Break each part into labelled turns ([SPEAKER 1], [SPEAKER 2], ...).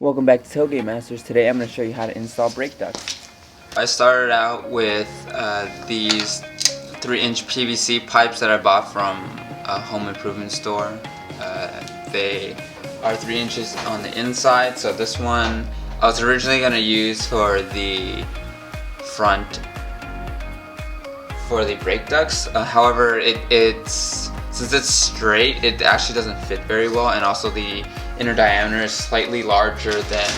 [SPEAKER 1] Welcome back to Tailgate Masters. Today I'm going to show you how to install brake ducts.
[SPEAKER 2] I started out with these 3-inch PVC pipes that I bought from a home improvement store. They are 3 inches on the inside, so this one I was originally going to use for the front for the brake ducts. However, since it's straight, it actually doesn't fit very well, and also the inner diameter is slightly larger than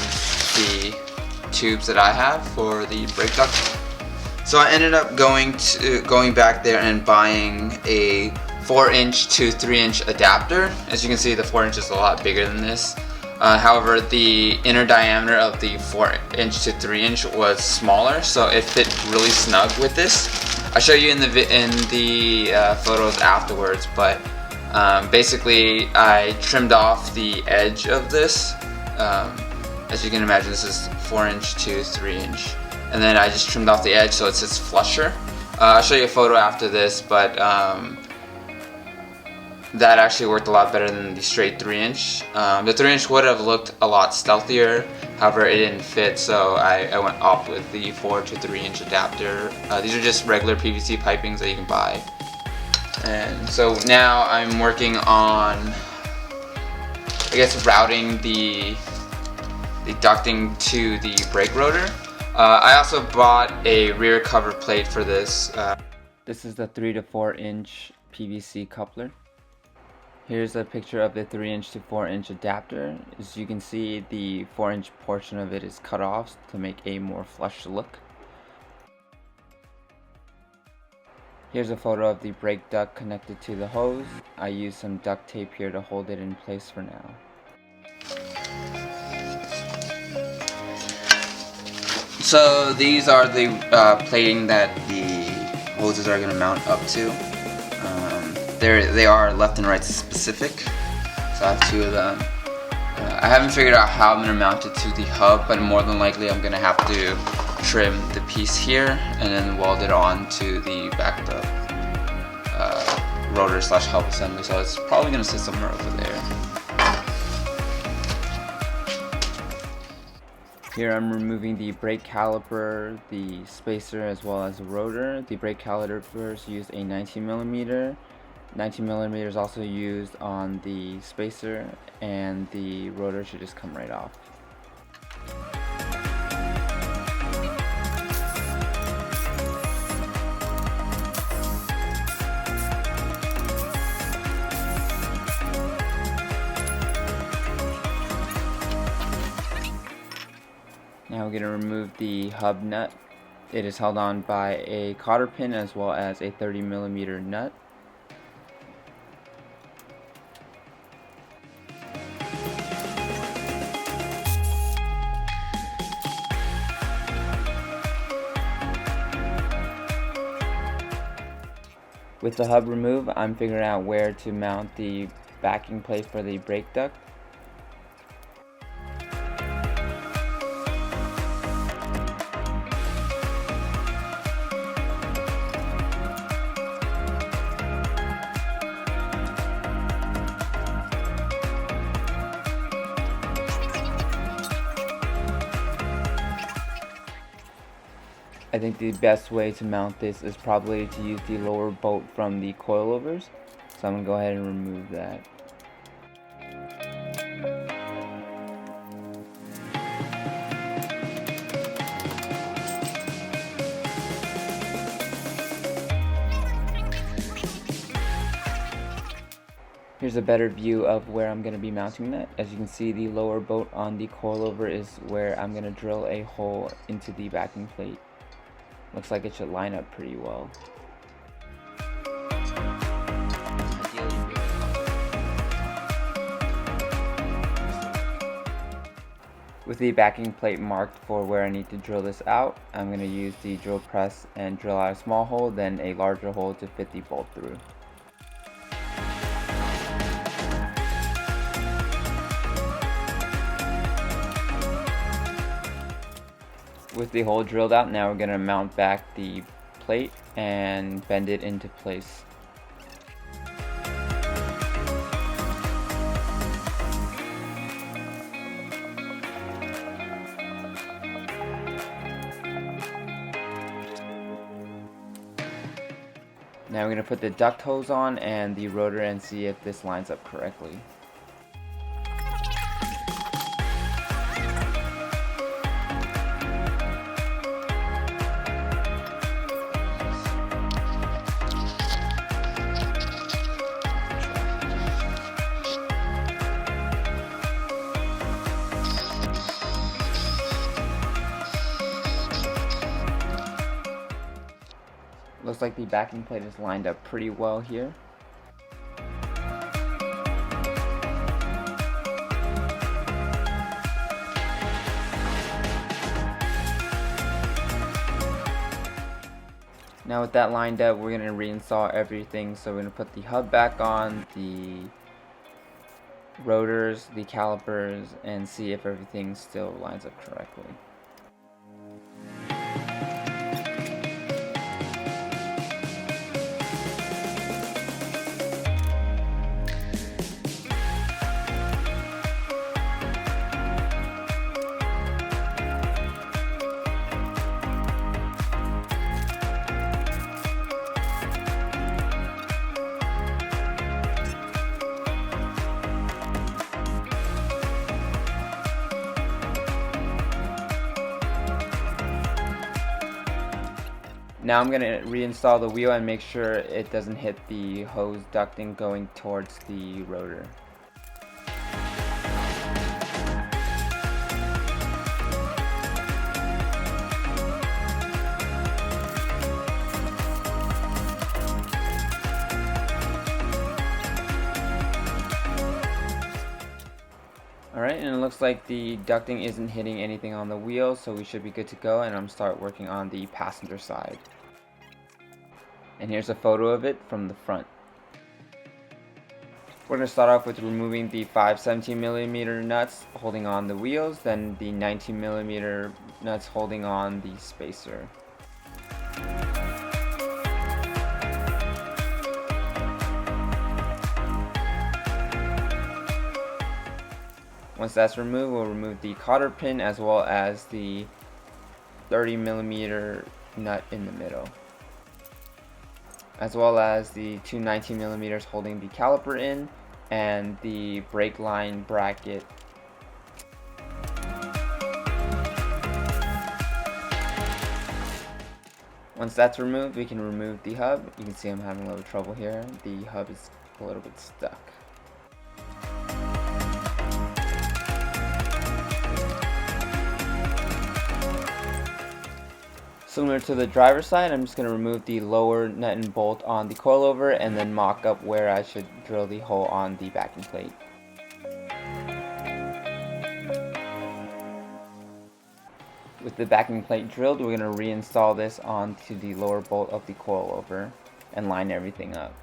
[SPEAKER 2] the tubes that I have for the brake duct. So I ended up going back there and buying a 4-inch to 3-inch adapter. As you can see, the 4-inch is a lot bigger than this. However, the inner diameter of the 4-inch to 3-inch was smaller, so it fit really snug with this. I'll show you in the photos afterwards, but basically I trimmed off the edge of this. As you can imagine, this is 4-inch to 3-inch, and then I just trimmed off the edge so it sits flusher. I'll show you a photo after this, but that actually worked a lot better than the straight 3-inch. The 3-inch would have looked a lot stealthier, however it didn't fit, so I went off with the 4 to 3-inch adapter. These are just regular PVC pipings that you can buy. And so now I'm working on, I guess, routing the ducting to the brake rotor. I also bought a rear cover plate for this.
[SPEAKER 1] This is the 3 to 4-inch PVC coupler. Here's a picture of the 3-inch to 4-inch adapter. As you can see, the 4-inch portion of it is cut off to make a more flush look. Here's a photo of the brake duct connected to the hose. I used some duct tape here to hold it in place for now.
[SPEAKER 2] So these are the plating that the hoses are going to mount up to. They are left and right specific, so I have 2 of them. I haven't figured out how I'm going to mount it to the hub, but more than likely I'm going to have to trim the piece here and then weld it on to the back of the rotor / hub assembly, so it's probably going to sit somewhere over there.
[SPEAKER 1] Here I'm removing the brake caliper, the spacer, as well as the rotor. The brake calipers use a 19mm. 19mm is also used on the spacer, and the rotor should just come right off. Now we're going to remove the hub nut. It is held on by a cotter pin as well as a 30mm nut. With the hub removed, I'm figuring out where to mount the backing plate for the brake duct. I think the best way to mount this is probably to use the lower bolt from the coilovers, so I'm going to go ahead and remove that. Here's a better view of where I'm going to be mounting that. As you can see, the lower bolt on the coilover is where I'm going to drill a hole into the backing plate. Looks like it should line up pretty well. With the backing plate marked for where I need to drill this out, I'm going to use the drill press and drill out a small hole, then a larger hole to fit the bolt through. With the hole drilled out, now we're going to mount back the plate and bend it into place. Now we're going to put the duct hose on and the rotor and see if this lines up correctly. Looks like the backing plate is lined up pretty well here. Now with that lined up, we're going to reinstall everything. So we're going to put the hub back on, the rotors, the calipers, and see if everything still lines up correctly. Now I'm going to reinstall the wheel and make sure it doesn't hit the hose ducting going towards the rotor. Alright, and it looks like the ducting isn't hitting anything on the wheel, so we should be good to go, and I'm going to start working on the passenger side. And here's a photo of it from the front. We're going to start off with removing the 5 17mm nuts holding on the wheels, then the 19mm nuts holding on the spacer. Once that's removed, we'll remove the cotter pin as well as the 30mm nut in the middle, as well as the two 19mm holding the caliper in and the brake line bracket. Once that's removed, we can remove the hub. You can see I'm having a little trouble here. The hub is a little bit stuck. Similar to the driver's side, I'm just going to remove the lower nut and bolt on the coilover and then mock up where I should drill the hole on the backing plate. With the backing plate drilled, we're going to reinstall this onto the lower bolt of the coilover and line everything up.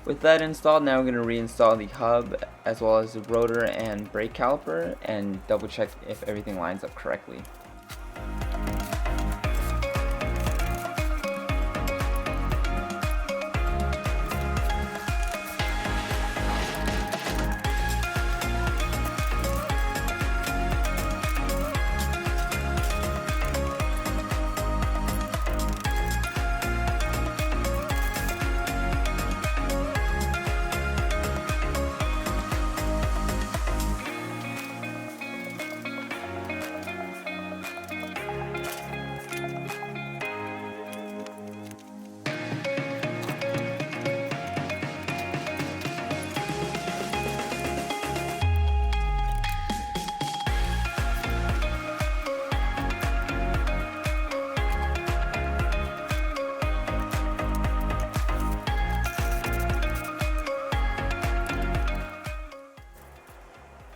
[SPEAKER 1] With that installed, now we're going to reinstall the hub as well as the rotor and brake caliper and double check if everything lines up correctly.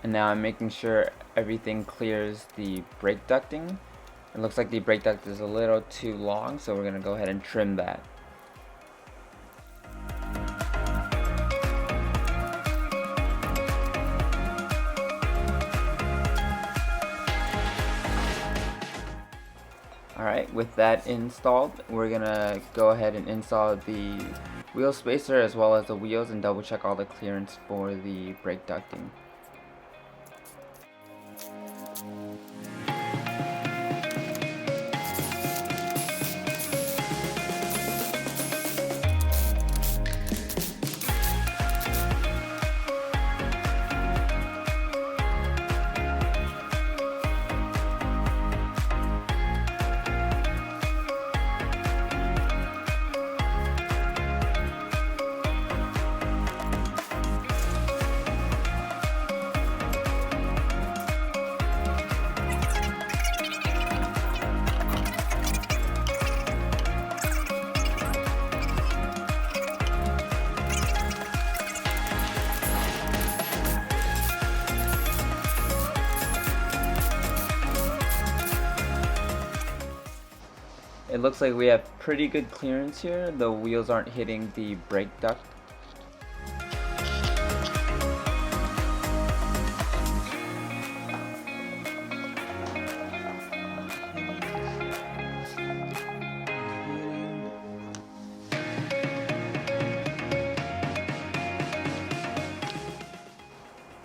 [SPEAKER 1] And now I'm making sure everything clears the brake ducting. It looks like the brake duct is a little too long, so we're going to go ahead and trim that. Alright, with that installed, we're gonna go ahead and install the wheel spacer as well as the wheels and double check all the clearance for the brake ducting. It looks like we have pretty good clearance here. The wheels aren't hitting the brake duct.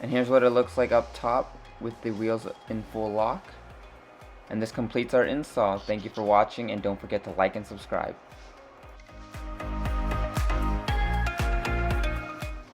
[SPEAKER 1] And here's what it looks like up top with the wheels in full lock. And this completes our install. Thank you for watching, and don't forget to like and subscribe.